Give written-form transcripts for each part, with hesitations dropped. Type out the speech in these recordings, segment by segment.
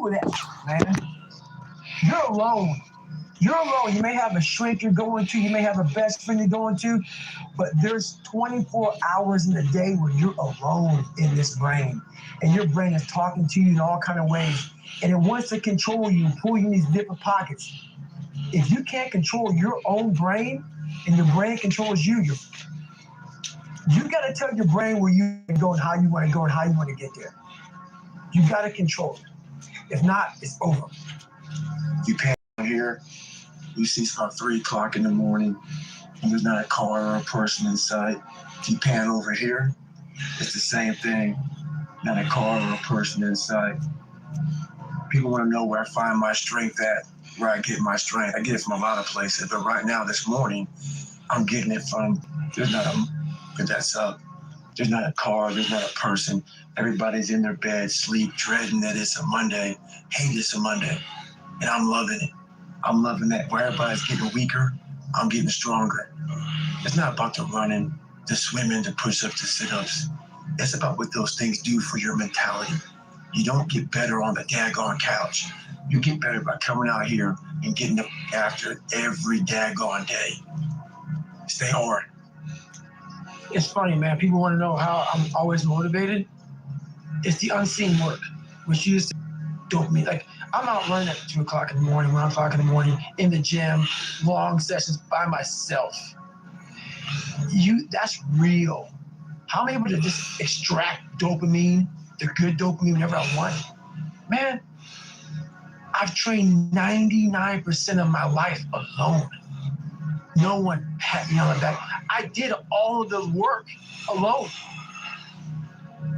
with that, man. You're alone. You're alone. You may have a shrink you're going to, you may have a best friend you're going to, but there's 24 hours in the day where you're alone in this brain. And your brain is talking to you in all kinds of ways. And it wants to control you, pull you in these different pockets. If you can't control your own brain and your brain controls you, you got to tell your brain where you go and how you want to go and how you want to get there. You got to control it. If not, it's over. You pan here, you see it's about 3 o'clock in the morning, and there's not a car or a person in sight. If you pan over here, it's the same thing. Not a car or a person in sight. People want to know where I find my strength at, where I get my strength. I get it from a lot of places, but right now, this morning, I'm getting it from, there's not a car, there's not a person. Everybody's in their bed, sleep, dreading that it's a Monday. Hate it's a Monday. And I'm loving it. I'm loving that. Where everybody's getting weaker, I'm getting stronger. It's not about the running, the swimming, the push-ups, the sit-ups. It's about what those things do for your mentality. You don't get better on the daggone couch. You get better by coming out here and getting after it every daggone day. Stay hard. It's funny, man. People want to know how I'm always motivated. It's the unseen work, which you used to dopamine. Like, I'm out running at 2 o'clock in the morning, 1 o'clock in the morning, in the gym, long sessions by myself. That's real. How am I able to just extract dopamine, the good dopamine, whenever I want? Man, I've trained 99% of my life alone. No one had me on the back. I did all of the work alone.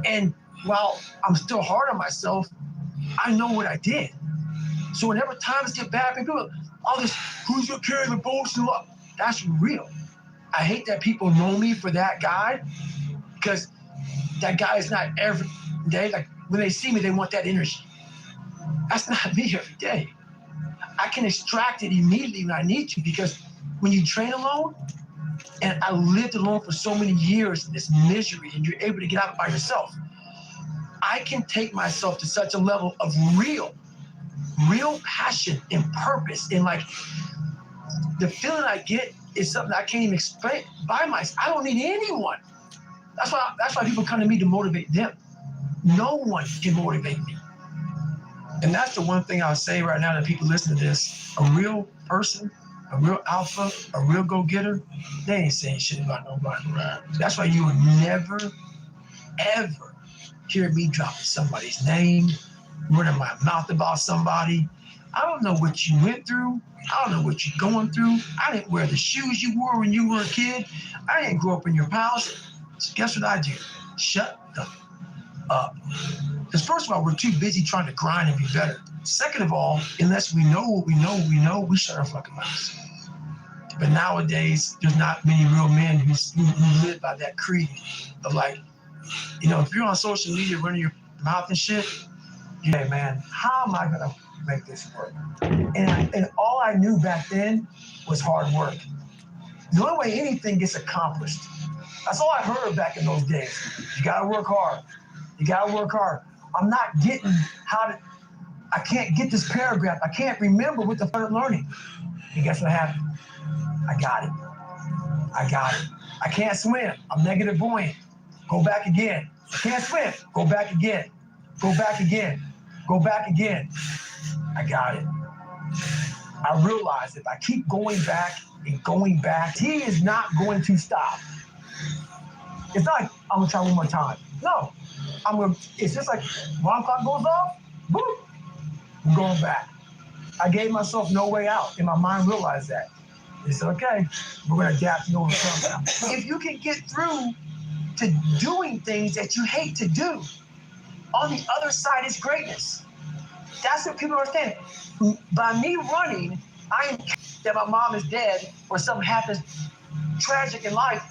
And while I'm still hard on myself, I know what I did. So whenever times get bad, people, all this, who's gonna carry the bullshit? That's real. I hate that people know me for that guy, because that guy is not every day. Like, when they see me, they want that energy. That's not me every day. I can extract it immediately when I need to, because when you train alone, and I lived alone for so many years in this misery, and you're able to get out by yourself, I can take myself to such a level of real passion and purpose. And like, the feeling I get is something I can't even explain by myself. I don't need anyone. That's why people come to me to motivate them. No one can motivate me. And that's the one thing I'll say right now to people listening to this. A real person, a real alpha, a real go-getter, they ain't saying shit about nobody. Right? That's why you will never, ever hear me dropping somebody's name, running my mouth about somebody. I don't know what you went through. I don't know what you're going through. I didn't wear the shoes you wore when you were a kid. I didn't grow up in your house. So guess what I do? Shut the up. Because first of all, we're too busy trying to grind and be better. Second of all, unless we know what we know, we shut our fucking mouths. But nowadays, there's not many real men who live by that creed of like, if you're on social media running your mouth and shit, hey man, how am I gonna make this work? And all I knew back then was hard work. The only way anything gets accomplished, that's all I heard back in those days. You gotta work hard. You gotta work hard. I'm not getting I can't get this paragraph. I can't remember what the fuck I'm learning. And guess what happened? I got it. I can't swim. I'm negative buoyant. Go back again. I can't swim. Go back again. Go back again. Go back again. I got it. I realized if I keep going back and going back, he is not going to stop. It's not like I'm gonna try one more time. No. It's just like 1 o'clock goes off, boop, I'm going back. I gave myself no way out, and my mind realized that. They said, okay, we're gonna adapt and overcome now. If you can get through to doing things that you hate to do, on the other side is greatness. That's what people understand. By me running, I am that my mom is dead or something happens tragic in life,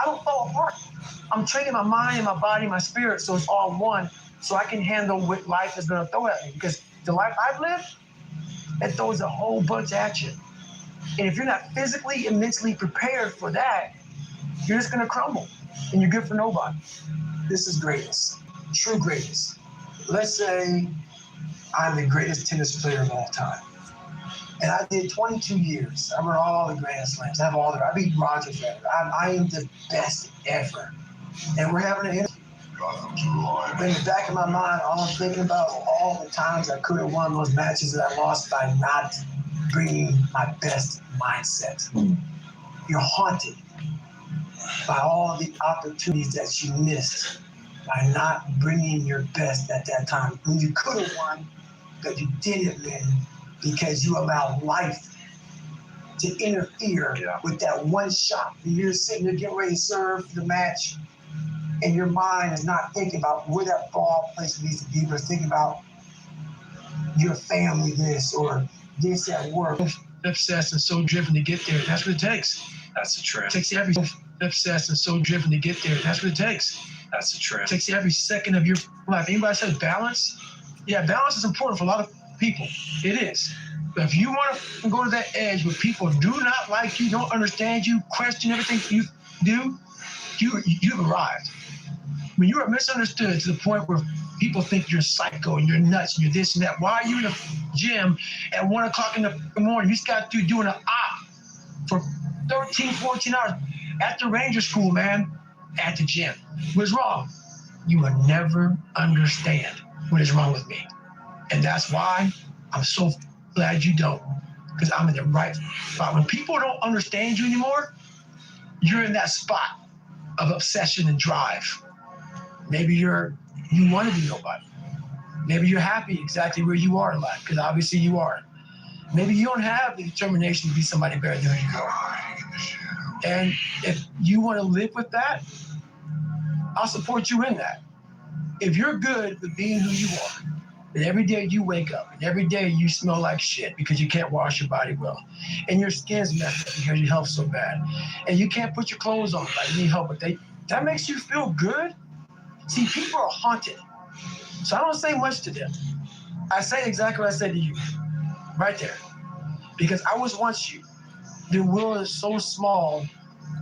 I don't fall apart. I'm training my mind and my body, my spirit, so it's all one, so I can handle what life is gonna throw at me. Because the life I've lived, it throws a whole bunch at you. And if you're not physically and mentally prepared for that, you're just gonna crumble, and you're good for nobody. This is greatness, true greatness. Let's say I'm the greatest tennis player of all time. And I did 22 years. I won all the Grand Slams. I beat Roger Federer. I am the best ever. And we're having an interview. In the back of my mind, all I'm thinking about all the times I could have won those matches that I lost by not bringing my best mindset. You're haunted by all the opportunities that you missed by not bringing your best at that time. When you could have won, but you didn't win because you allowed life to interfere with that one shot. You're sitting there getting ready to serve the match, and your mind is not thinking about where that ball place needs to be, but it's thinking about your family, this or this at work. Obsessed and so driven to get there. That's what it takes. That's the trip. It takes every obsessed and so driven to get there. That's what it takes. That's the trip. It takes every second of your life. Anybody says balance? Yeah, balance is important for a lot of people. It is. But if you want to go to that edge where people do not like you, don't understand you, question everything you do, you've arrived. When you are misunderstood to the point where people think you're psycho and you're nuts and you're this and that, why are you in the gym at 1 o'clock in the morning? You just got through doing an op for 13, 14 hours at the Ranger School, man, at the gym. What's wrong? You will never understand what is wrong with me. And that's why I'm so glad you don't, because I'm in the right spot. When people don't understand you anymore, you're in that spot of obsession and drive. Maybe you want to be nobody. Maybe you're happy exactly where you are in life, because obviously you are. Maybe you don't have the determination to be somebody better than you are. And if you want to live with that, I'll support you in that. If you're good with being who you are, and every day you wake up, and every day you smell like shit because you can't wash your body well, and your skin's messed up because your health's so bad, and you can't put your clothes on like you need help, but that makes you feel good. See, people are haunted. So I don't say much to them. I say exactly what I said to you, right there. Because I was once you. Their will is so small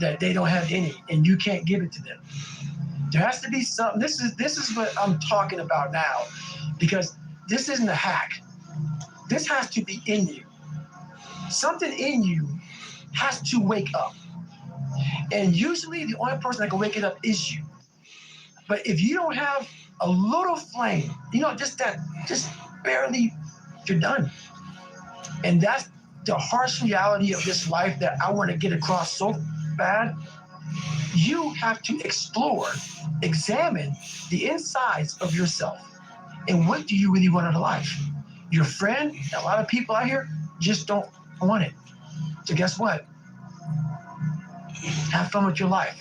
that they don't have any, and you can't give it to them. There has to be something. This is what I'm talking about now, because this isn't a hack. This has to be in you. Something in you has to wake up. And usually the only person that can wake it up is you. But if you don't have a little flame, just barely, you're done. And that's the harsh reality of this life that I want to get across so bad. You have to explore, examine the insides of yourself. And what do you really want out of life? Your friend, a lot of people out here just don't want it. So guess what? Have fun with your life.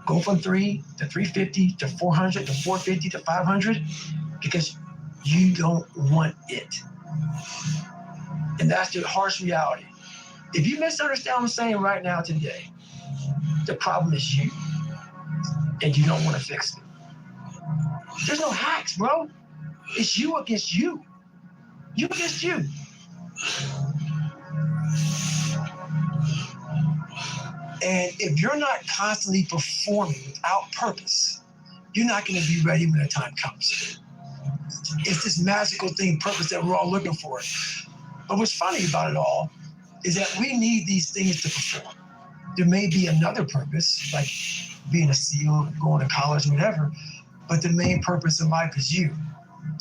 Go from 3 to 350 to 400 to 450 to 500 because you don't want it. And that's the harsh reality. If you misunderstand what I'm saying right now today, the problem is you, and you don't want to fix it. There's no hacks, bro. It's you against you. You against you. And if you're not constantly performing without purpose, you're not going to be ready when the time comes. It's this magical thing, purpose, that we're all looking for. But what's funny about it all is that we need these things to perform. There may be another purpose, like being a SEAL, going to college, whatever, but the main purpose in life is you.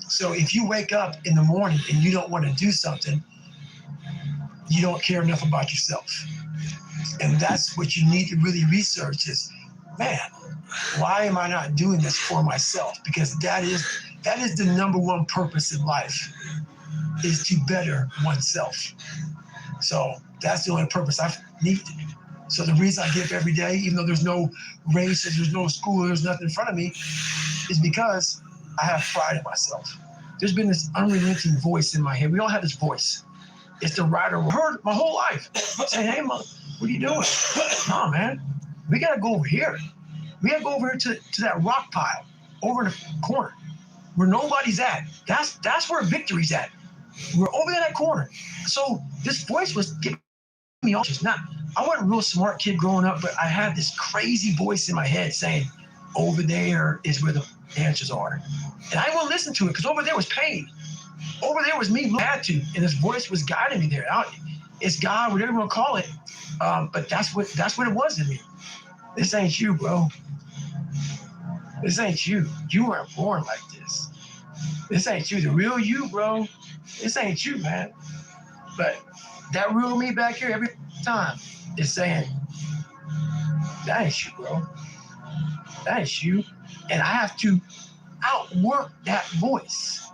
So if you wake up in the morning and you don't want to do something, you don't care enough about yourself. And that's what you need to really research is, man, why am I not doing this for myself? Because that is the number one purpose in life, is to better oneself. So that's the only purpose I need. So the reason I get up every day, even though there's no races, there's no school, there's nothing in front of me, is because I have pride in myself. There's been this unrelenting voice in my head. We all have this voice. It's the writer I heard my whole life saying, hey, what are you doing? No, man, we got to go over here. We got to go over here to that rock pile over in the corner where nobody's at. That's where victory's at. We're over in that corner. So this voice was giving me all just not. I wasn't a real smart kid growing up, but I had this crazy voice in my head saying, over there is where the answers are. And I didn't want to listen to it because over there was pain. Over there was me had to, and his voice was guiding me there. It's God, whatever you want to call it. But that's what it was in me. This ain't you, bro. This ain't you. You weren't born like this. This ain't you. The real you, bro. This ain't you, man. But that real me back here every time is saying, that ain't you, bro. That ain't you. And I have to outwork that voice.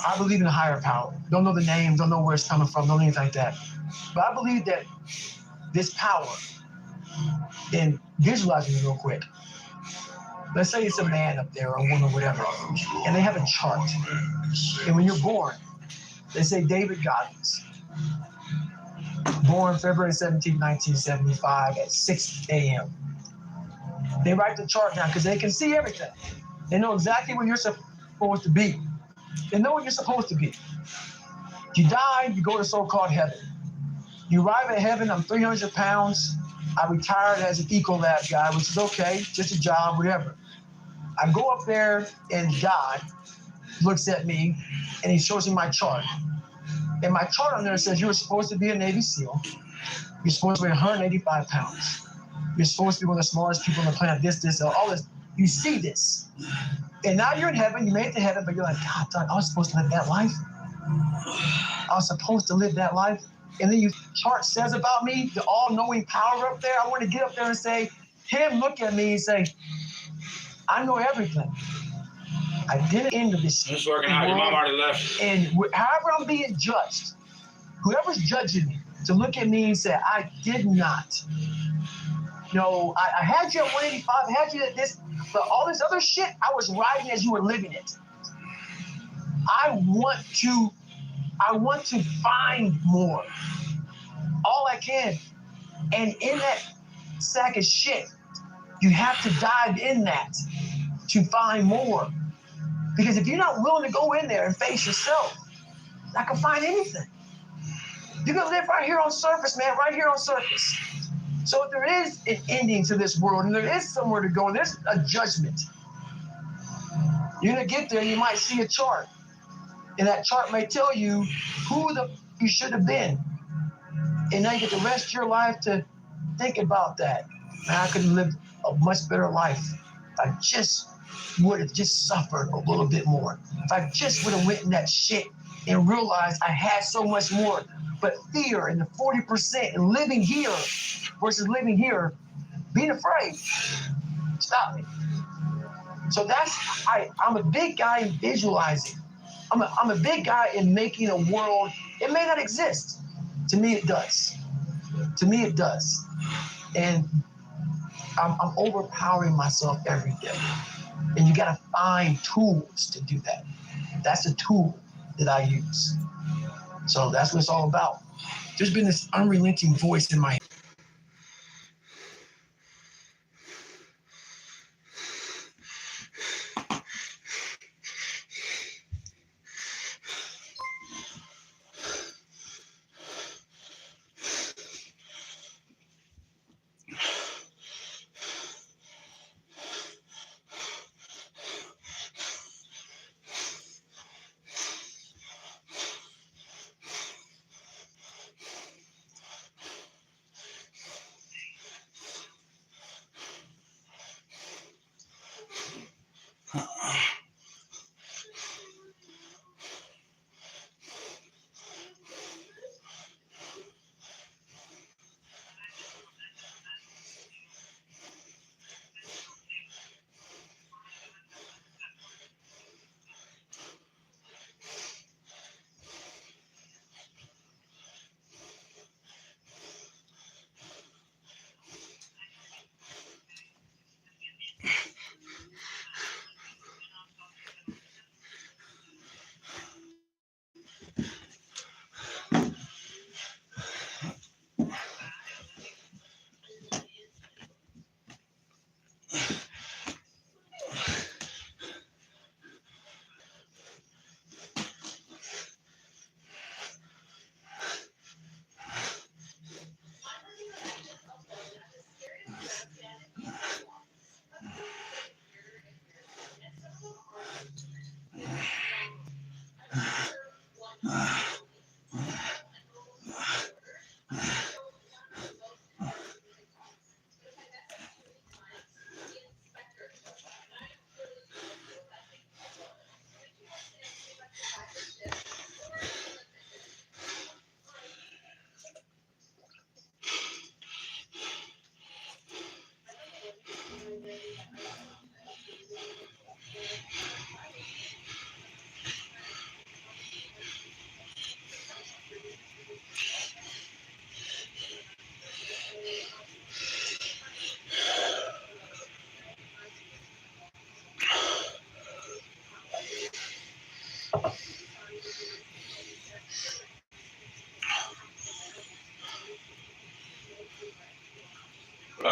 I believe in a higher power. Don't know the names, don't know where it's coming from, don't know anything like that. But I believe that this power, and visualizing it real quick. Let's say it's a man up there or a woman, whatever, and they have a chart. And when you're born, they say David Goggins, born February 17, 1975 at 6 a.m. They write the chart down because they can see everything. They know exactly where you're supposed to be. They know what you're supposed to be. You die, you go to so-called heaven. You arrive at heaven, I'm 300 pounds. I retired as an Ecolab guy, which is okay, just a job, whatever. I go up there and God looks at me and he shows me my chart. And my chart on there says you were supposed to be a Navy SEAL. You're supposed to weigh 185 pounds. You're supposed to be one of the smartest people on the planet, this, all this. You see this. And now you're in heaven, you made it to heaven, but you're like, God, I was supposed to live that life. I was supposed to live that life. And then your chart says about me, the all-knowing power up there. I want to get up there and say, him look at me and say, I know everything. I didn't end of this shit. Just working out. Your mom already left. And however I'm being judged, whoever's judging me, to look at me and say, I did not. You know, I had you at 185, I had you at this, but all this other shit, I was riding as you were living it. I want to find more. All I can. And in that sack of shit, you have to dive in that to find more. Because if you're not willing to go in there and face yourself, I can find anything. You're gonna live right here on surface, man, right here on surface. So if there is an ending to this world and there is somewhere to go and there's a judgment, you're gonna get there and you might see a chart. And that chart may tell you who you should have been. And now you get the rest of your life to think about that. Man, I could have lived a much better life if I just would have just suffered a little bit more. If I just would have went in that shit and realized I had so much more. But fear and the 40% and living here versus living here, being afraid, stop me. So I'm a big guy in visualizing. I'm a big guy in making a world, it may not exist. To me, it does. To me, it does. And I'm overpowering myself every day. And you gotta find tools to do that. That's a tool that I use. So that's what it's all about. There's been this unrelenting voice in my head.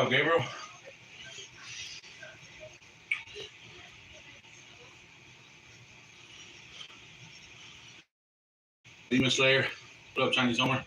Gabriel. Demon Slayer. What up, Chinese Homer?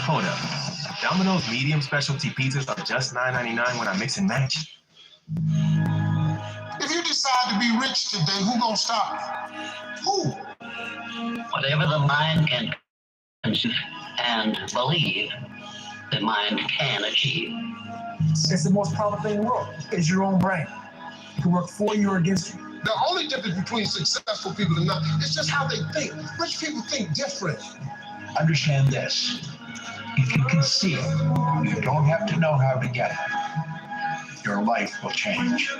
Hold up. Domino's medium specialty pizzas are just $9.99 when I mix and match. If you decide to be rich today, who gonna stop you? Who? Whatever the mind can conceive and believe, the mind can achieve. It's the most powerful thing in the world. It's your own brain. It can work for you or against you. The only difference between successful people and not, it's just how they think. Rich people think different. Understand this. If you can see it, you don't have to know how to get it. Your life will change.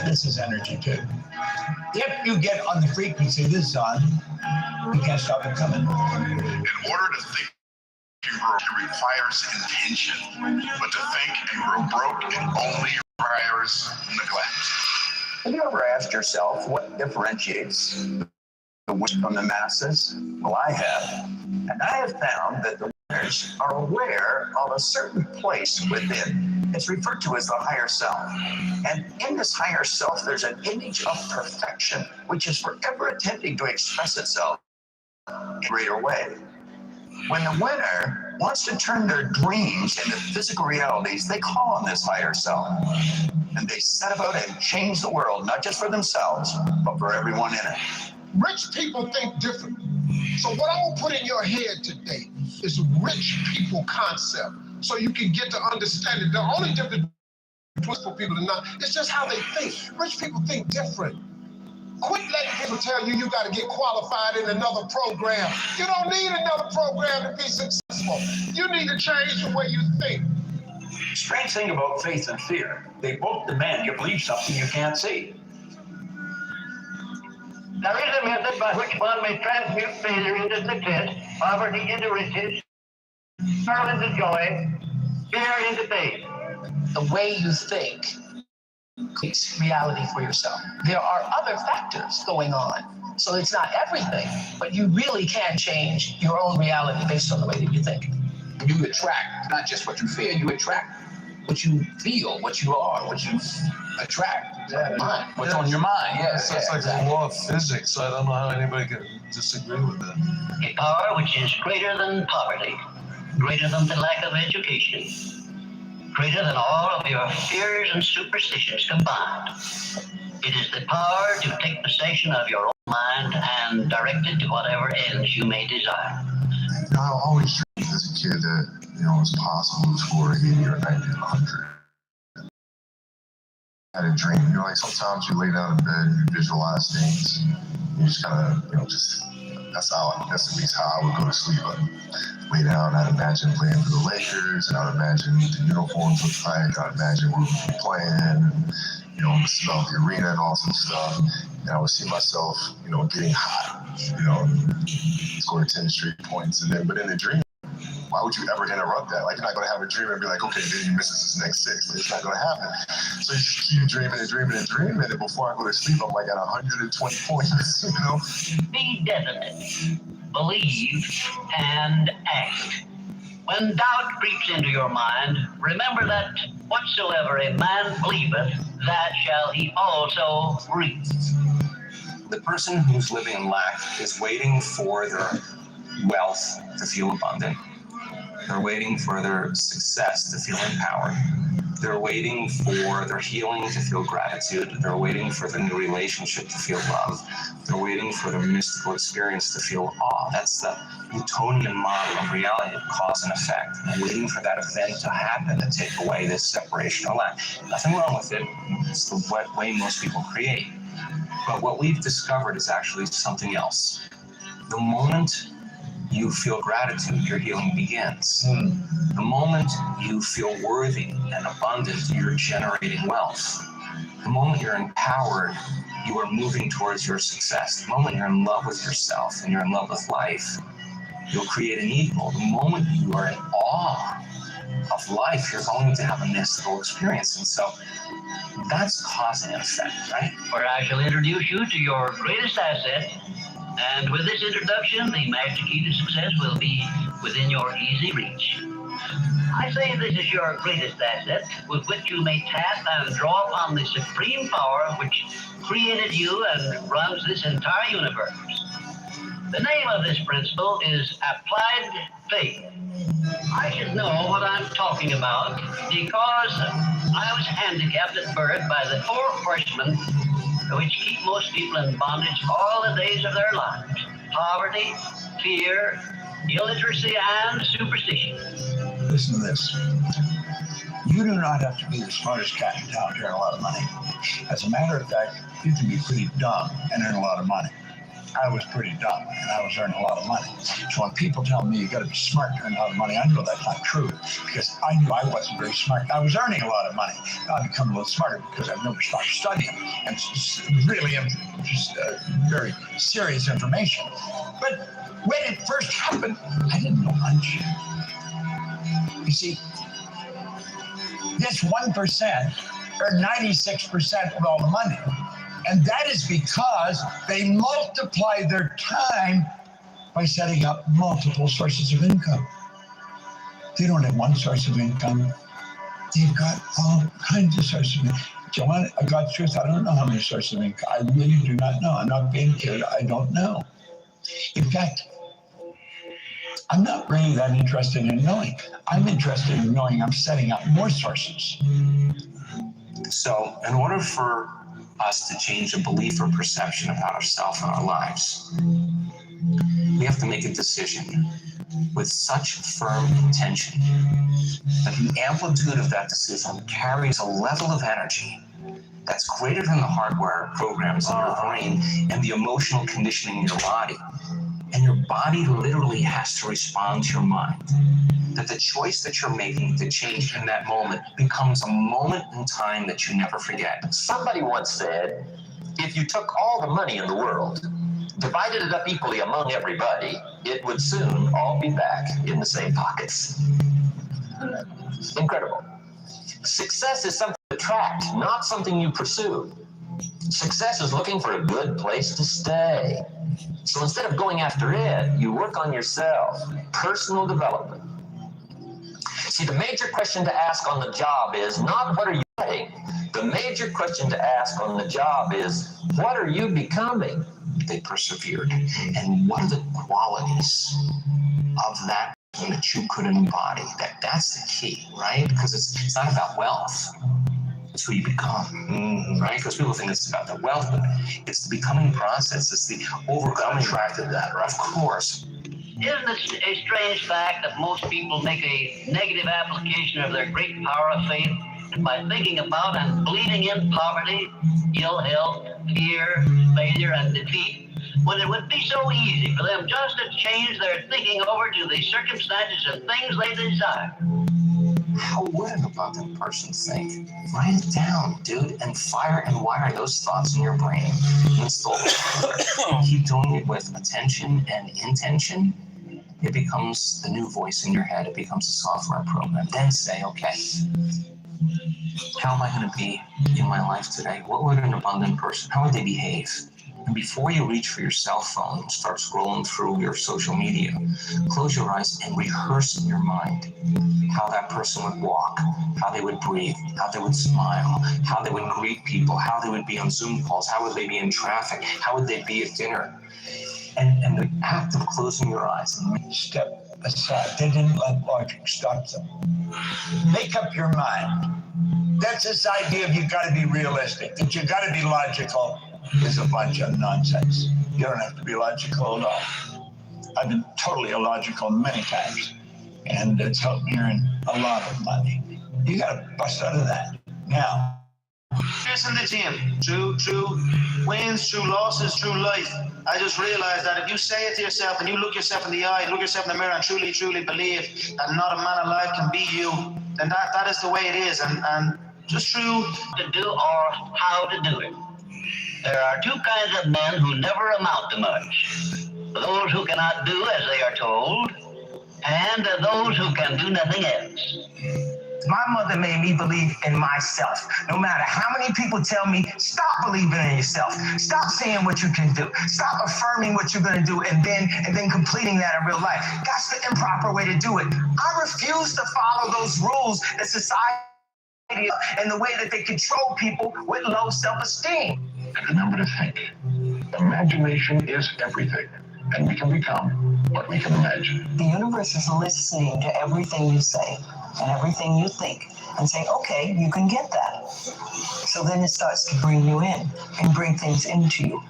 This is energy too. If you get on the frequency this is on, you can't stop it coming. In order to think and grow, it requires intention. But to think and grow broke, it only requires neglect. Have you ever asked yourself what differentiates the winners from the masses? Well, I have. And I have found that the winners are aware of a certain place within. It's referred to as the higher self. And in this higher self, there's an image of perfection, which is forever attempting to express itself in a greater way. When the winner wants to turn their dreams into physical realities, they call on this higher self. And they set about and change the world, not just for themselves, but for everyone in it. Rich people think different. So what I'm gonna put in your head today is rich people concept, so you can get to understand it. The only difference between people and not, it's just how they think. Rich people think different. Quit letting people tell you you gotta get qualified in another program. You don't need another program to be successful. You need to change the way you think. Strange thing about faith and fear, they both demand you believe something you can't see. There is a method by which one may transmute failure into success, poverty into riches, sorrow into joy, fear into faith. The way you think creates reality for yourself. There are other factors going on, so it's not everything, but you really can change your own reality based on the way that you think. You attract not just what you feel, you attract what you feel, what you are, what you attract. Mind. What's on your mind? Yes, that's like the law of physics. I don't know how anybody can disagree with that. A power which is greater than poverty, greater than the lack of education, greater than all of your fears and superstitions combined. It is the power to take possession of your own mind and direct it to whatever ends you may desire. I always dreamed as a kid that, it's possible to score 80 or 90 or 100. I had a dream, like sometimes you lay down in bed and you visualize things. You just kind of, that's at least how I would go to sleep. I'd lay down, I'd imagine playing for the Lakers, and I'd imagine what the uniforms look like. I'd imagine where we'd be playing, and, the smell of the arena and all some stuff. And I would see myself, getting hot, scoring 10 straight points. But in the dream, why would you ever interrupt that? Like, you're not going to have a dream and be like, okay, then you miss this next 6. It's not going to happen. So you just keep dreaming and dreaming and dreaming. And before I go to sleep, I'm like at 120 points, Be definite, believe, and act. When doubt creeps into your mind, remember that whatsoever a man believeth, that shall he also reap. The person who's living in lack is waiting for their wealth to feel abundant. They're waiting for their success to feel empowered. They're waiting for their healing to feel gratitude. They're waiting for the new relationship to feel love. They're waiting for their mystical experience to feel awe. That's the Newtonian model of reality of cause and effect. They're waiting for that event to happen to take away this separation or lack. Nothing wrong with it. It's the way most people create. But what we've discovered is actually something else. The moment you feel gratitude, your healing begins. The moment you feel worthy and abundant, you're generating wealth. The moment you're empowered, you are moving towards your success. The moment you're in love with yourself and you're in love with life, you'll create an equal. The moment you are in awe of life, you're going to have a mystical experience. And so that's cause and effect, right? Where I shall introduce you to your greatest asset. And with this introduction, the master key to success will be within your easy reach. I say this is your greatest asset with which you may tap and draw upon the supreme power which created you and runs this entire universe. The name of this principle is applied faith. I should know what I'm talking about because I was handicapped at birth by the 4 horsemen which keep most people in bondage all the days of their lives: poverty, fear, illiteracy, and superstition. Listen to this. You do not have to be the smartest cat in town to earn a lot of money. As a matter of fact, you can be pretty dumb and earn a lot of money. I was pretty dumb and I was earning a lot of money. So when people tell me you got to be smart to earn a lot of money, I know that's not true because I knew I wasn't very smart. I was earning a lot of money. I've become a little smarter because I've never stopped studying. And it's really just very serious information. But when it first happened, I didn't know much. You see, this 1% earn 96% of all the money. And that is because they multiply their time by setting up multiple sources of income. They don't have one source of income. They've got all kinds of sources of income. John, I got the truth. I don't know how many sources of income. I really do not know. I'm not being kidded. I don't know. In fact, I'm not really that interested in knowing. I'm interested in knowing I'm setting up more sources. So in order for us to change a belief or perception about ourselves and our lives, we have to make a decision with such firm intention that the amplitude of that decision carries a level of energy that's greater than the hardware programs in your brain and the emotional conditioning in your body. And your body literally has to respond to your mind. That the choice that you're making to change in that moment becomes a moment in time that you never forget. Somebody once said, if you took all the money in the world, divided it up equally among everybody, it would soon all be back in the same pockets. Incredible. Success is something you attract, not something you pursue. Success is looking for a good place to stay. So instead of going after it, you work on yourself, personal development. See, the major question to ask on the job is not what are you getting? The major question to ask on the job is what are you becoming? They persevered. And what are the qualities of that that you could embody? That's the key, right? Because it's not about wealth. It's who you become, right? Because people think it's about the wealth, but it's the becoming process. It's the overcoming. Attracted that, right? Of course. Isn't it a strange fact that most people make a negative application of their great power of faith by thinking about and believing in poverty, ill health, fear, failure, and defeat, when it would be so easy for them just to change their thinking over to the circumstances and things they desire? How would an abundant person think? Write it down, dude, and fire and wire those thoughts in your brain. Install keep doing it with attention and intention. It becomes the new voice in your head. It becomes a software program. Then say, okay, how am I going to be in my life today? What would an abundant person, how would they behave? And before you reach for your cell phone and start scrolling through your social media, close your eyes and rehearse in your mind how that person would walk, how they would breathe, how they would smile, how they would greet people, how they would be on Zoom calls, how would they be in traffic, how would they be at dinner. And the act of closing your eyes and Step aside. They didn't let logic stop them. Make up your mind. That's this idea of you got to be realistic, that you got to be logical is a bunch of nonsense. You don't have to be logical at all. I've been totally illogical many times, and it's helped me earn a lot of money. You got to bust out of that. Now, It's in the gym, through wins, through losses, through life. I just realized that if you say it to yourself and you look yourself in the eye, look yourself in the mirror and truly believe that not a man alive can beat you, then that is the way it is. And Just true. To do or how to do it. There are two kinds of men who never amount to much. Those who cannot do as they are told, and those who can do nothing else. My mother made me believe in myself. No matter how many people tell me, stop believing in yourself. Stop saying what you can do. Stop affirming what you're going to do and then completing that in real life. That's the improper way to do it. I refuse to follow those rules that society and the way that they control people with low self-esteem. And remember to think. Imagination is everything, and we can become what we can imagine. The universe is listening to everything you say and everything you think and saying, okay, you can get that. So then it starts to bring you in and bring things into you.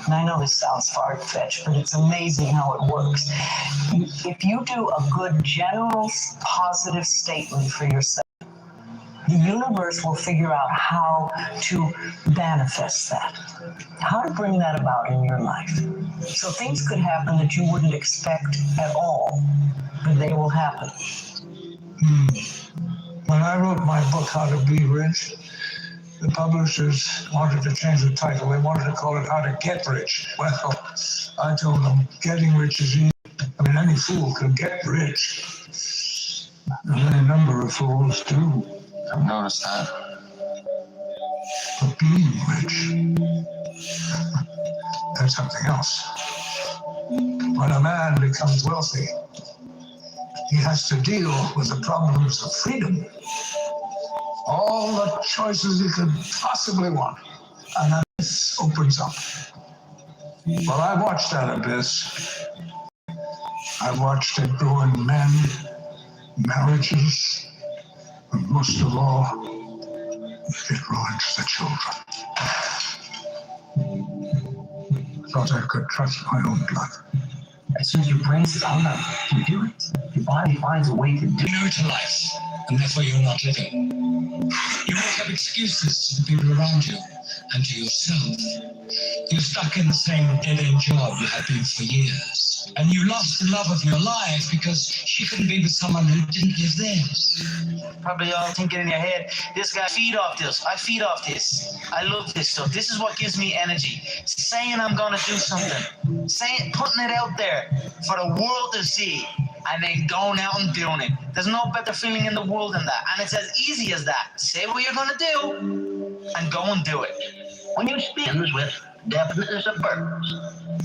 And I know this sounds far-fetched, but it's amazing how it works. If you do a good, general, positive statement for yourself, the universe will figure out how to manifest that, how to bring that about in your life. So things could happen that you wouldn't expect at all, but they will happen. When I wrote my book, How to Be Rich, the publishers wanted to change the title. They wanted to call it How to Get Rich. Well, I told them, getting rich is easy. I mean, any fool can get rich. And any number of fools do. I've noticed that. But being rich, that's something else. When a man becomes wealthy, he has to deal with the problems of freedom. All the choices he could possibly want. And then this opens up. Well, I watched that abyss. I watched it ruin men, marriages, and most of all, it ruins the children. Thought I could trust my own blood. As soon as your brain says, I'm not going to do it, your body finds a way to do it. You're new to life, and therefore you're not living. You make up excuses to the people around you and to yourself. You're stuck in the same dead-end job you have been for years. And you lost the love of your life because she couldn't be with someone who didn't live theirs. Probably all thinking in your head, this guy feed off this, I feed off this. I love this stuff. This is what gives me energy. Saying I'm gonna do something. Saying, putting it out there for the world to see. And then going out and doing it. There's no better feeling in the world than that. And it's as easy as that. Say what you're gonna do and go and do it. When you speak with definiteness of purpose,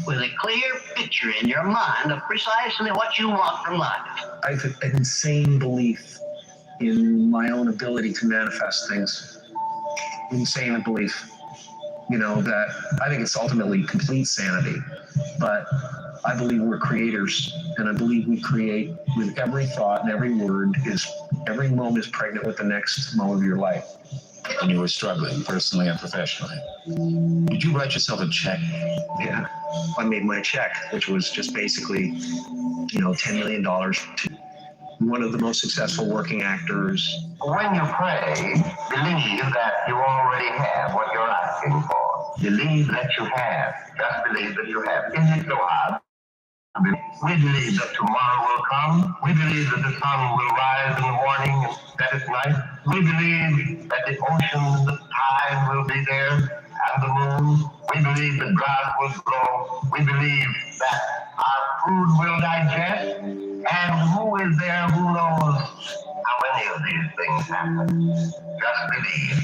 with a clear picture in your mind of precisely what you want from life. I have an insane belief in my own ability to manifest things. Insane belief. You know, that I think it's ultimately complete sanity. But I believe we're creators, and I believe we create with every thought and every word. Every moment is pregnant with the next moment of your life. When you were struggling, personally and professionally, did you write yourself a check? Yeah, I made my check, which was just basically, $10 million to one of the most successful working actors. When you pray, believe that you already have what you're asking for. Believe that you have. Just believe that you have. Is it so hard? We believe that tomorrow will come. We believe that the sun will rise in the morning and set at night. We believe that the ocean, the tide will be there, and the moon. We believe the grass will grow. We believe that our food will digest. And who is there who knows how any of these things happen? Just believe.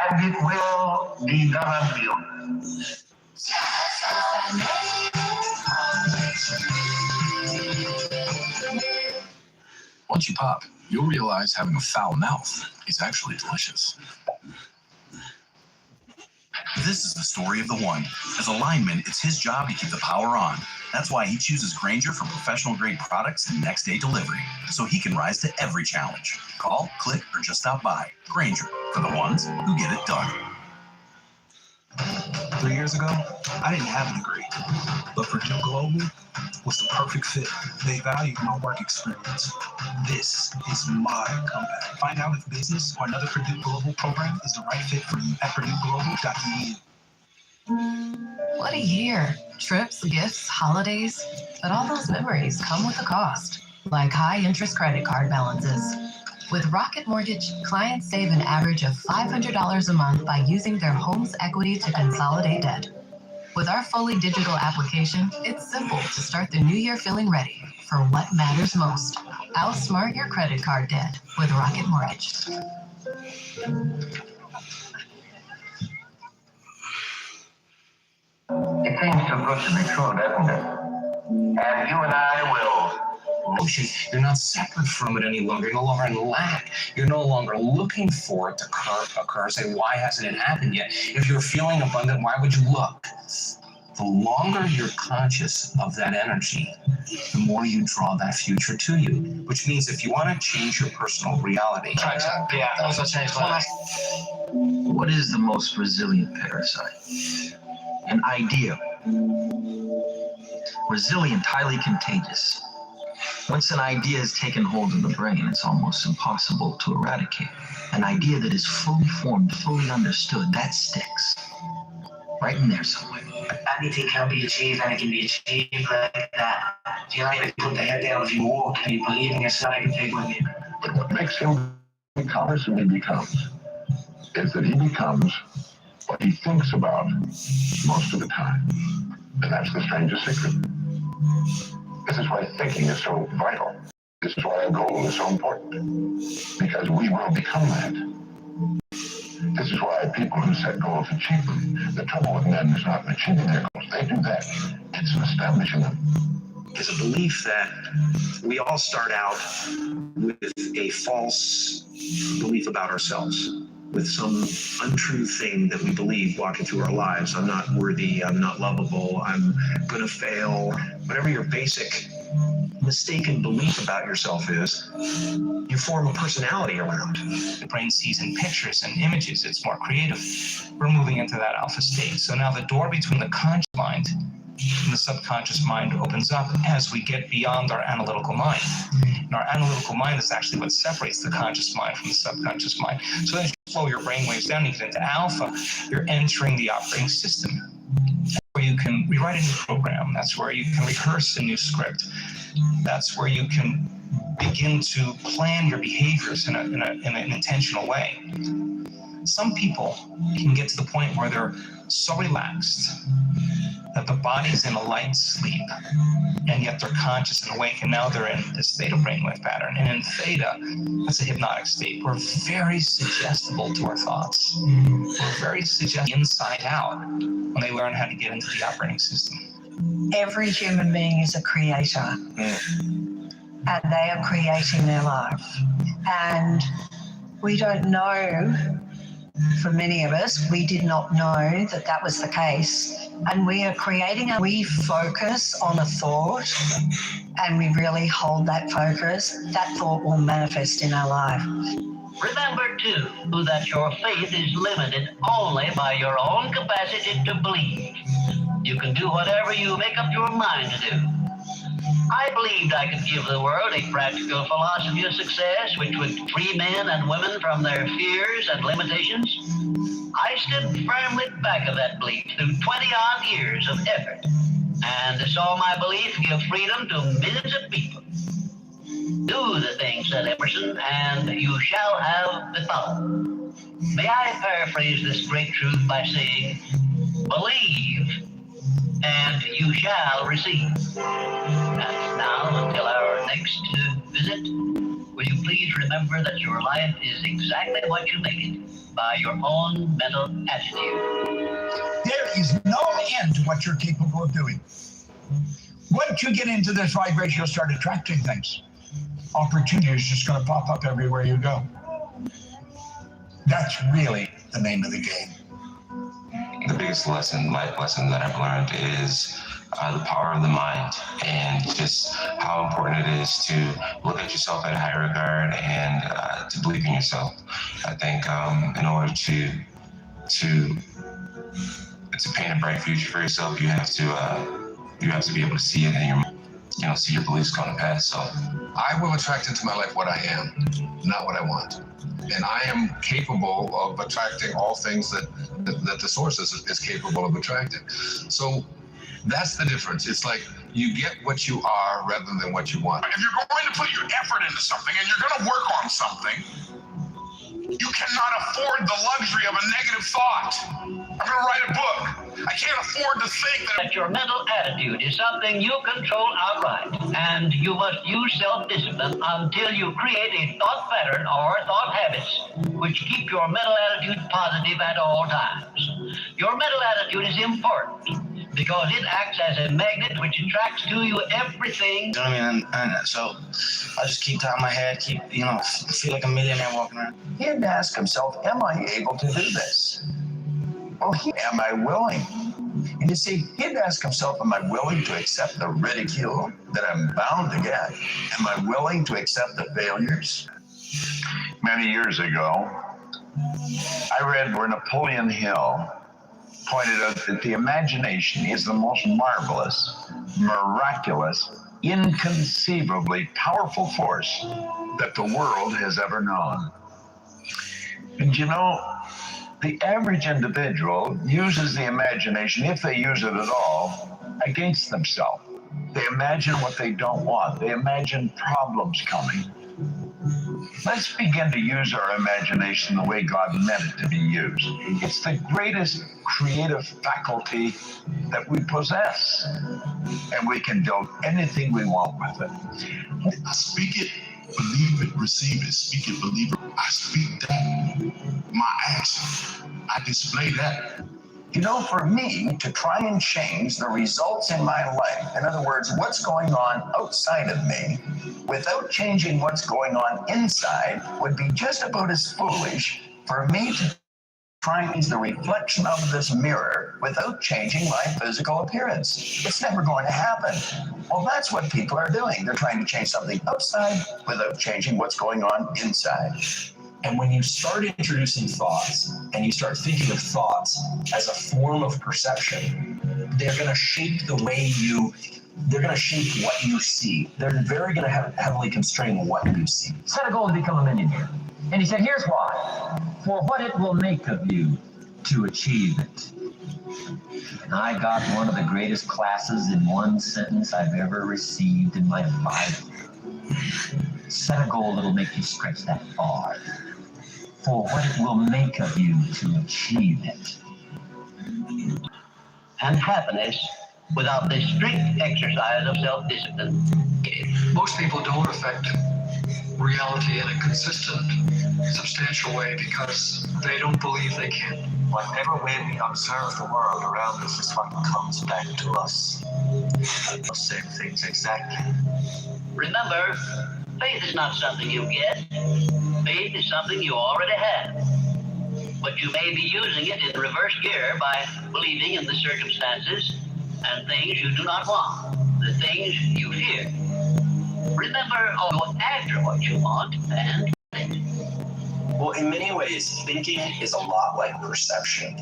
And it will be done unto you. Once you pop, you'll realize having a foul mouth is actually delicious. This is the story of the one. As a lineman, it's his job to keep the power on. That's why he chooses Grainger for professional-grade products and next-day delivery, so he can rise to every challenge. Call, click, or just stop by. Grainger, for the ones who get it done. 3 years ago, I didn't have a degree, but Purdue Global was the perfect fit. They valued my work experience. This is my comeback. Find out if business or another Purdue Global program is the right fit for you at purdueglobal.edu. What a year. Trips, gifts, holidays. But all those memories come with a cost, like high interest credit card balances. With Rocket Mortgage, clients save an average of $500 a month by using their home's equity to consolidate debt. With our fully digital application, it's simple to start the new year feeling ready for what matters most. Outsmart your credit card debt with Rocket Mortgage. It seems too good to be true, doesn't it? And you and I will. You're not separate from it any longer. You're no longer in lack. You're no longer looking for it to occur. Say, why hasn't it happened yet? If you're feeling abundant, why would you look? The longer you're conscious of that energy, the more you draw that future to you. Which means if you want to change your personal reality. Yeah, also change my life. What is the most resilient parasite? An idea. Resilient, highly contagious. Once an idea has taken hold of the brain, it's almost impossible to eradicate. An idea that is fully formed, fully understood, that sticks. Right in there somewhere. Anything can be achieved, and it can be achieved like that. You don't even put the head down if you walk and you believe in yourself, you can take with you. But what makes him become who he becomes is that he becomes what he thinks about most of the time. And that's the strangest secret. This is why thinking is so vital. This is why a goal is so important. Because we will become that. This is why people who set goals achieve them. The trouble with men is not achieving their goals. They do that. It's establishing them. Is a belief that we all start out with a false belief about ourselves, with some untrue thing that we believe walking through our lives. I'm not worthy, I'm not lovable, I'm gonna fail. Whatever your basic mistaken belief about yourself is, you form a personality around. The brain sees in pictures and images, it's more creative. We're moving into that alpha state. So now the door between the conscious mind and the subconscious mind opens up as we get beyond our analytical mind. And our analytical mind is actually what separates the conscious mind from the subconscious mind. So as you flow your brain waves down, you get into alpha, you're entering the operating system. That's where you can rewrite a new program. That's where you can rehearse a new script. That's where you can begin to plan your behaviors in an intentional way. Some people can get to the point where they're so relaxed that the body's in a light sleep, and yet they're conscious and awake, and now they're in this theta brainwave pattern. And in theta, that's a hypnotic state. We're very suggestible to our thoughts. We're very suggestible inside out when they learn how to get into the operating system. Every human being is a creator, and they are creating their life. And we don't know, for many of us, we did not know that that was the case. And we are creating, we focus on a thought and we really hold that focus, that thought will manifest in our life. Remember, too, that your faith is limited only by your own capacity to believe. You can do whatever you make up your mind to do. I believed I could give the world a practical philosophy of success which would free men and women from their fears and limitations. I stood firmly back of that belief through 20-odd years of effort, and saw my belief give freedom to millions of people. Do the things, said Emerson, and you shall have the power. May I paraphrase this great truth by saying, believe, and you shall receive. And now, until our next visit, will you please remember that your life is exactly what you make it by your own mental attitude. There is no end to what you're capable of doing. Once you get into this vibration, you'll start attracting things. Opportunity is just going to pop up everywhere you go. That's really the name of the game. The biggest life lesson that I've learned is the power of the mind, and just how important it is to look at yourself in high regard and to believe in yourself. I think in order to paint a bright future for yourself, you have to be able to see it in your, see your beliefs come to pass. So I will attract into my life what I am, not what I want. And I am capable of attracting all things that the source is capable of attracting. So That's the difference. It's like you get what you are rather than what you want. If you're going to put your effort into something and you're going to work on something, you cannot afford the luxury of a negative thought. I'm going to write a book. I can't afford to think that your mental attitude is something you control outright, and you must use self-discipline until you create a thought pattern or thought habits which keep your mental attitude positive at all times. Your mental attitude is important because it acts as a magnet which attracts to you everything. You know what I mean? And so I just keep tapping my head, feel like a millionaire walking around. He had to ask himself, am I able to do this? Well, am I willing? And you see, he had to ask himself, am I willing to accept the ridicule that I'm bound to get? Am I willing to accept the failures? Many years ago, I read where Napoleon Hill pointed out that the imagination is the most marvelous, miraculous, inconceivably powerful force that the world has ever known. And you know, the average individual uses the imagination, if they use it at all, against themselves. They imagine what they don't want. They imagine problems coming. Let's begin to use our imagination the way God meant it to be used. It's the greatest creative faculty that we possess, and we can build anything we want with it. Speak it, believe it, receive it. Speak it, believe it. I speak that. My action, I display that. You know, for me to try and change the results in my life, in other words, what's going on outside of me, without changing what's going on inside, would be just about as foolish for me to try and change the reflection of this mirror without changing my physical appearance. It's never going to happen. Well, that's what people are doing. They're trying to change something outside without changing what's going on inside. And when you start introducing thoughts and you start thinking of thoughts as a form of perception, they're going to shape they're going to shape what you see. They're very going to heavily constrain what you see. Set a goal to become a millionaire. And he said, here's why. For what it will make of you to achieve it. And I got one of the greatest classes in one sentence I've ever received in my life. Set a goal that'll make you stretch that far. For what it will make of you to achieve it. And happiness without the strict exercise of self-discipline. Most people don't affect reality in a consistent, substantial way because they don't believe they can. Whatever way we observe the world around us is what comes back to us. The same things exactly. Remember, faith is not something you get. Faith is something you already have. But you may be using it in reverse gear by believing in the circumstances and things you do not want, the things you fear. Remember, go after what you want and get it. Well, in many ways, thinking is a lot like perception.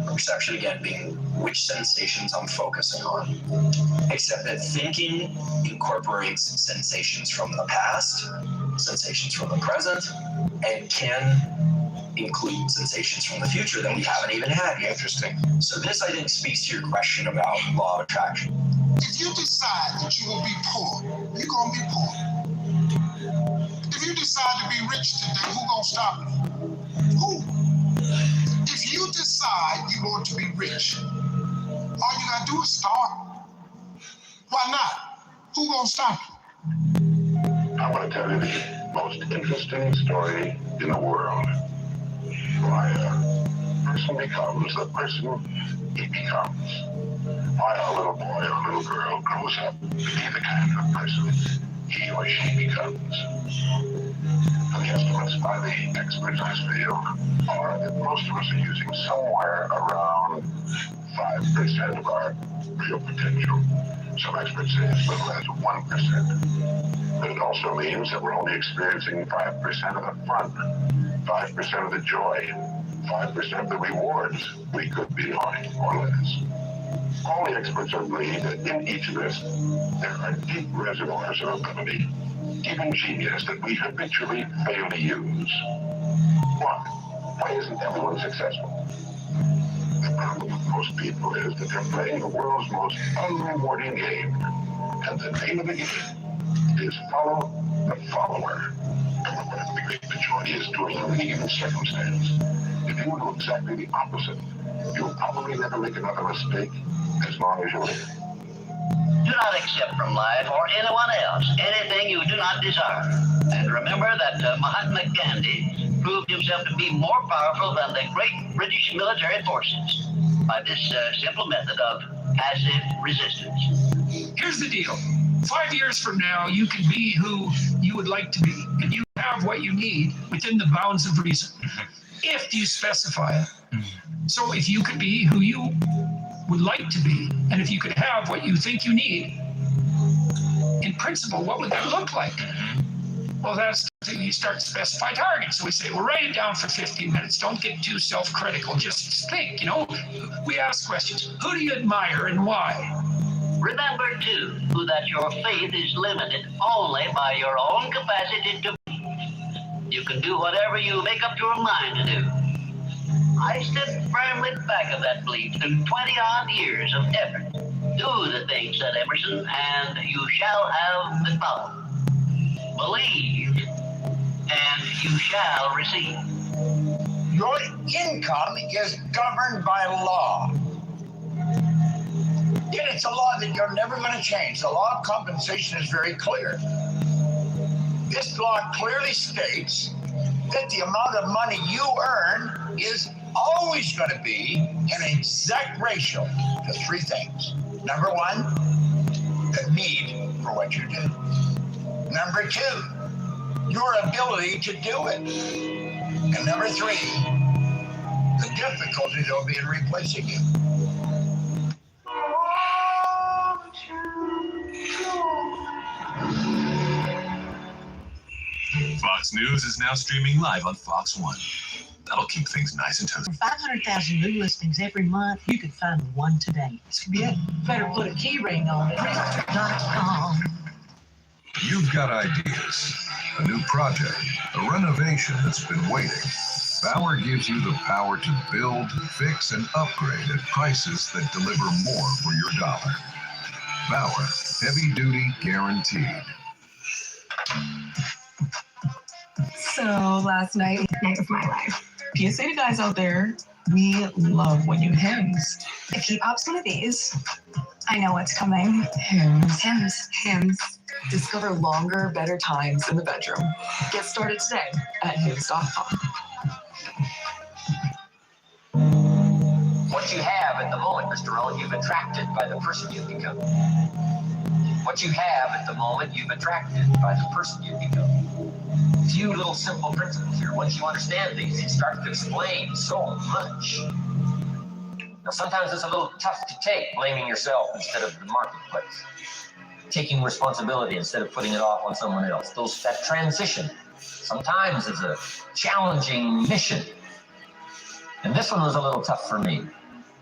Perception, again, being which sensations I'm focusing on. Except that thinking incorporates sensations from the past, sensations from the present, and can include sensations from the future that we haven't even had yet. Interesting. So this, I think, speaks to your question about law of attraction. If you decide that you will be poor, you're going to be poor. If you decide to be rich today, who's going to stop you? Who? If you decide you're going to be rich, all you got to do is start. Why not? Who's going to stop you? I want to tell you the most interesting story in the world. Why a person becomes the person he becomes. Why a little boy or a little girl grows up to be the kind of person he or she becomes. And the estimates by the experts I feel are that most of us are using somewhere around 5% of our real potential. Some experts say as little as 1%. But it also means that we're only experiencing 5% of the fun, 5% of the joy, 5% of the rewards we could be on, or less. All the experts agree that in each of us, there are deep reservoirs of ability, even genius, that we habitually fail to use. Why? Why isn't everyone successful? The problem with most people is that they're playing the world's most unrewarding game. And the name of the game is follow the follower. And what the great majority is doing in any given circumstance. If you do exactly the opposite, you'll probably never make another mistake as long as you live. Do not accept from life or anyone else anything you do not desire. And remember that Mahatma Gandhi proved himself to be more powerful than the great British military forces by this simple method of passive resistance. Here's the deal. 5 years from now, you can be who you would like to be, and you have what you need within the bounds of reason, if you specify it. So if you could be who you would like to be, and if you could have what you think you need, in principle, what would that look like? Well, that's you start to specify targets. So we say, well, write it down for 15 minutes. Don't get too self-critical. Just think, we ask questions. Who do you admire and why? Remember, too, that your faith is limited only by your own capacity to believe. You can do whatever you make up your mind to do. I stood firmly back of that belief through 20-odd years of effort. Do the things, said Emerson, and you shall have the power. Believe, and you shall receive. Your income is governed by law. Yet it's a law that you're never going to change. The law of compensation is very clear. This law clearly states that the amount of money you earn is always going to be an exact ratio to three things. Number one, the need for what you do. Number two, your ability to do it. And number three, the difficulty there'll be in replacing you. Fox News is now streaming live on Fox One. That'll keep things nice and toasty. For 500,000 new listings every month, you can find one today. Yeah, better put a key ring on it. Realtor.com. You've got ideas, a new project, a renovation that's been waiting. Bauer gives you the power to build, fix, and upgrade at prices that deliver more for your dollar. Bauer, heavy duty guaranteed. So last night of my life. PSA to guys out there, we love when you hymns. If he pops one of these, I know what's coming. Hymns. Discover longer, better times in the bedroom. Get started today at hymns.com. What you have at the moment, Mr. Rowan, you've attracted by the person you become. What you have at the moment, you've attracted by the person you become. Few little simple principles here. Once you understand these, it starts to explain so much. Now, sometimes it's a little tough to take, blaming yourself instead of the marketplace. Taking responsibility instead of putting it off on someone else. That transition sometimes is a challenging mission. And this one was a little tough for me.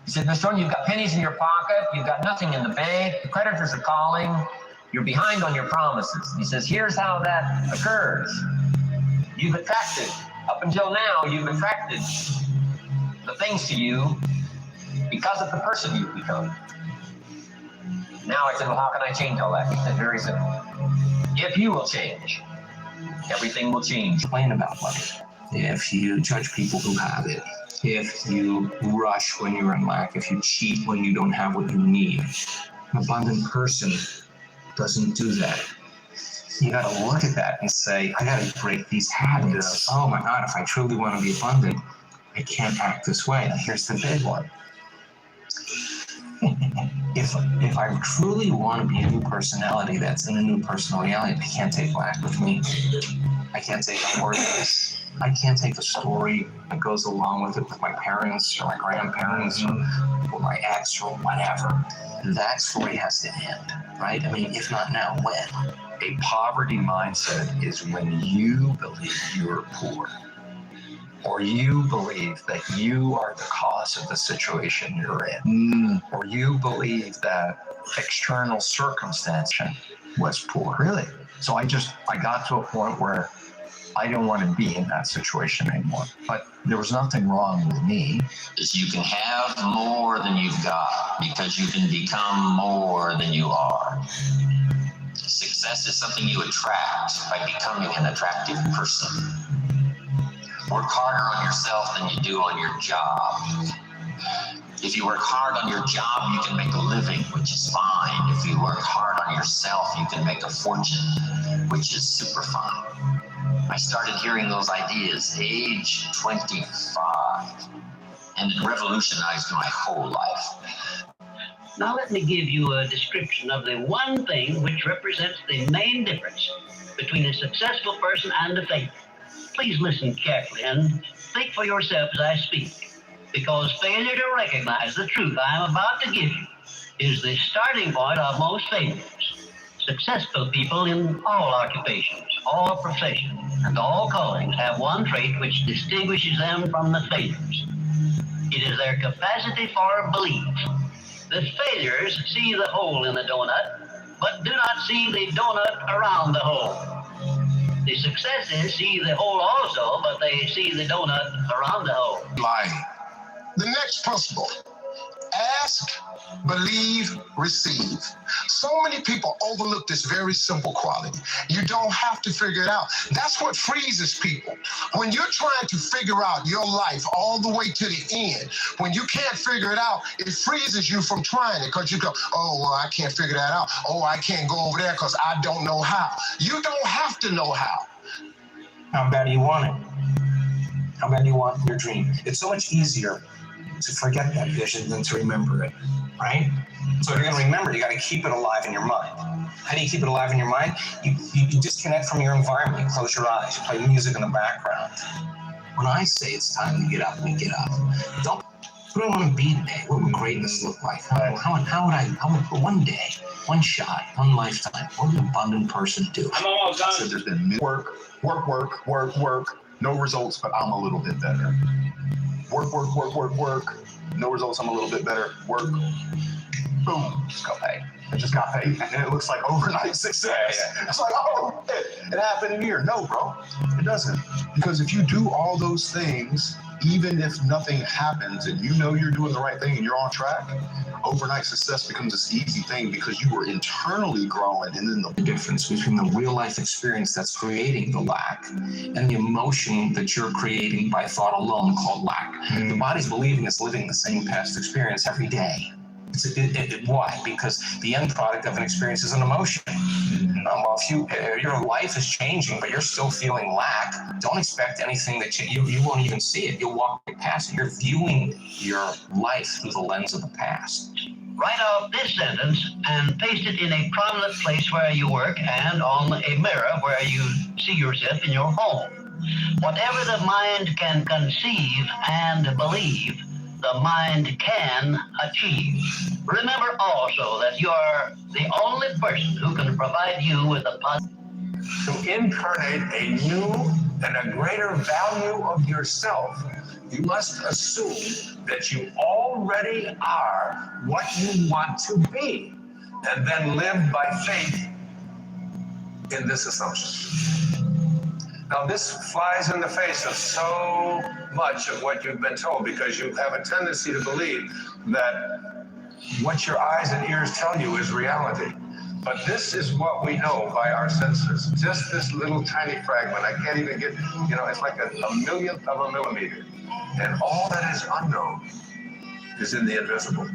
He said, Mr. Rowan, you've got pennies in your pocket, you've got nothing in the bank, the creditors are calling, you're behind on your promises. He says, here's how that occurs. You've attracted, up until now, you've attracted the things to you because of the person you've become. Now I said, well, how can I change all that? He said, very simple. If you will change, everything will change. Complain about money. If you judge people who have it, if you rush when you're in lack, if you cheat when you don't have what you need, an abundant person doesn't do that. You got to look at that and say, I got to break these habits. Oh my God, if I truly want to be abundant, I can't act this way. Now here's the big one. If I truly want to be a new personality that's in a new personal reality, I can't take lack with me. I can't take unworthiness. I can't take the story that goes along with it with my parents or my grandparents or my ex or whatever. That story has to end, right? I mean, if not now, when? A poverty mindset is when you believe you're poor, or you believe that you are the cause of the situation you're in, or you believe that external circumstance was poor. Really? So I got to a point where I don't want to be in that situation anymore. But there was nothing wrong with me. Is you can have more than you've got because you can become more than you are. Success is something you attract by becoming an attractive person. Work harder on yourself than you do on your job. If you work hard on your job, you can make a living, which is fine. If you work hard on yourself, you can make a fortune, which is super fine. I started hearing those ideas age 25, and it revolutionized my whole life. Now let me give you a description of the one thing which represents the main difference between a successful person and a failure. Please listen carefully and think for yourself as I speak, because failure to recognize the truth I am about to give you is the starting point of most failures. Successful people in all occupations, all professions, and all callings have one trait which distinguishes them from the failures. It is their capacity for belief. The failures see the hole in the donut, but do not see the donut around the hole. The successes see the hole also, but they see the donut around the hole. Lying. The next principle, ask, believe, receive. So many people overlook this very simple quality. You don't have to figure it out. That's what freezes people. When you're trying to figure out your life all the way to the end, when you can't figure it out, it freezes you from trying it because you go, oh, well, I can't figure that out. Oh, I can't go over there because I don't know how. You don't have to know how. How bad do you want it? How bad do you want your dream? It's so much easier to forget that vision than to remember it, right? So if you're going to remember it, you got to keep it alive in your mind. How do you keep it alive in your mind? You disconnect from your environment. You close your eyes. You play music in the background. When I say it's time to get up, we get up. Don't. Who do I want to be today? What would greatness look like? How would one day, one shot, one lifetime, what would an abundant person do? I'm almost done. So there's been work, no results, but I'm a little bit better. Work, no results, I'm a little bit better. Work, boom, just got paid. I just got paid, and it looks like overnight success. It's like, oh, it happened here. No, bro, it doesn't. Because if you do all those things, even if nothing happens and you know you're doing the right thing and you're on track, overnight success becomes this easy thing because you were internally growing. And then the difference between the real life experience that's creating the lack and the emotion that you're creating by thought alone called lack. The body's believing it's living the same past experience every day. Why? Because the end product of an experience is an emotion. Well, if your life is changing, but you're still feeling lack, don't expect anything that you won't even see it. You'll walk right past it. You're viewing your life through the lens of the past. Write out this sentence and paste it in a prominent place where you work and on a mirror where you see yourself in your home. Whatever the mind can conceive and believe, the mind can achieve. Remember also that you are the only person who can provide you with a positive. To incarnate a new and a greater value of yourself, you must assume that you already are what you want to be, and then live by faith in this assumption. Now, this flies in the face of so much of what you've been told, because you have a tendency to believe that what your eyes and ears tell you is reality. But this is what we know by our senses. Just this little tiny fragment. I can't even get, it's like a millionth of a millimeter. And all that is unknown is in the invisible,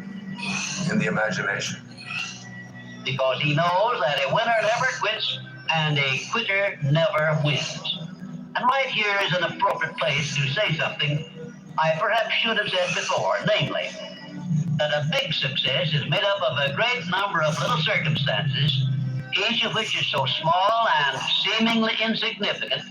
in the imagination. Because he knows that a winner never quits and a quitter never wins. And right here is an appropriate place to say something I perhaps should have said before, namely, that a big success is made up of a great number of little circumstances, each of which is so small and seemingly insignificant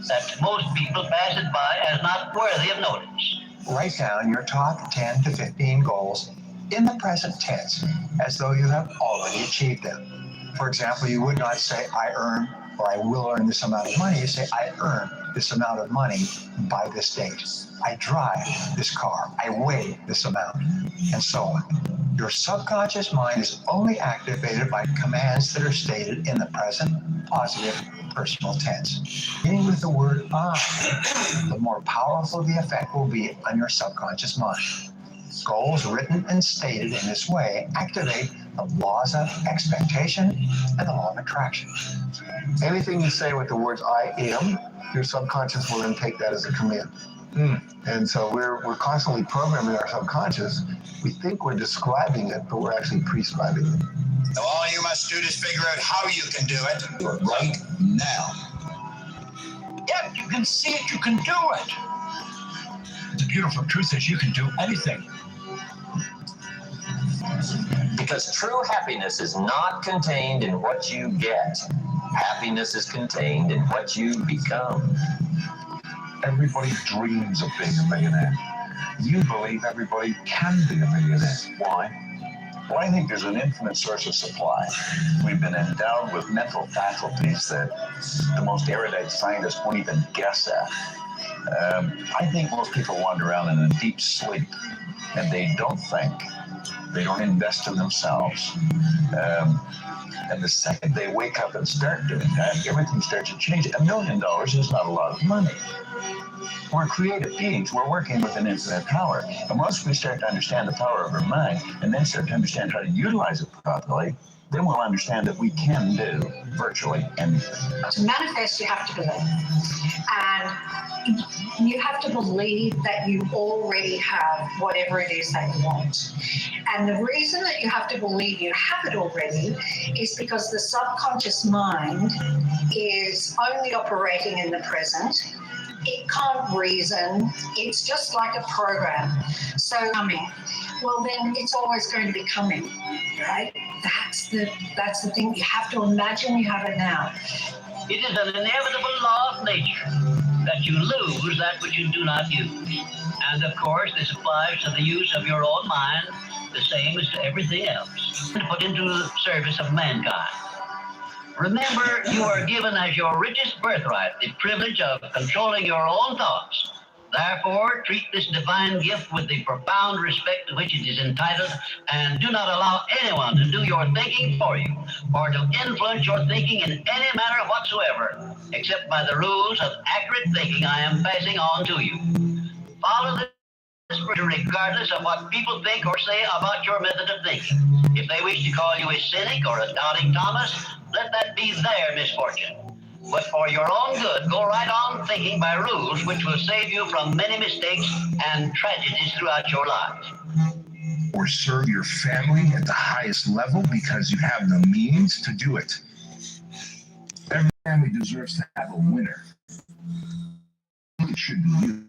that most people pass it by as not worthy of notice. Write down your top 10 to 15 goals in the present tense, as though you have already achieved them. For example, you would not say, I earn or I will earn this amount of money. You say, I earn this amount of money by this date. I drive this car. I weigh this amount, and so on. Your subconscious mind is only activated by commands that are stated in the present, positive, personal tense. Beginning with the word I, the more powerful the effect will be on your subconscious mind. Goals written and stated in this way activate the laws of expectation and the law of attraction. Anything you say with the words I am, your subconscious will then take that as a command. And so we're constantly programming our subconscious. We think we're describing it, but we're actually prescribing it. So all you must do is figure out how you can do it right now. Yep, you can see it, you can do it. The beautiful truth is you can do anything. Because true happiness is not contained in what you get. Happiness is contained in what you become. Everybody dreams of being a millionaire. You believe everybody can be a millionaire. Why? Well, I think there's an infinite source of supply. We've been endowed with mental faculties that the most erudite scientists won't even guess at. I think most people wander around in a deep sleep, and they don't think. They don't invest in themselves. And the second they wake up and start doing that, everything starts to change. $1 million is not a lot of money. We're creative beings. We're working with an infinite power. And once we start to understand the power of our mind and then start to understand how to utilize it properly, then we'll understand that we can do virtually anything. To manifest, you have to believe. And you have to believe that you already have whatever it is that you want. And the reason that you have to believe you have it already is because the subconscious mind is only operating in the present. It can't reason. It's just like a program. So coming, well then it's always going to be coming, right? That's the thing. You have to imagine you have it now. It is an inevitable law of nature that you lose that which you do not use. And of course, this applies to the use of your own mind, the same as to everything else, to put into the service of mankind. Remember, you are given as your richest birthright the privilege of controlling your own thoughts. Therefore, treat this divine gift with the profound respect to which it is entitled, and do not allow anyone to do your thinking for you, or to influence your thinking in any manner whatsoever, except by the rules of accurate thinking I am passing on to you. Follow this regardless of what people think or say about your method of thinking. If they wish to call you a cynic or a doubting Thomas, let that be their misfortune. But for your own good, go right on thinking by rules which will save you from many mistakes and tragedies throughout your lives. Or serve your family at the highest level because you have the means to do it. Every family deserves to have a winner. It should be you.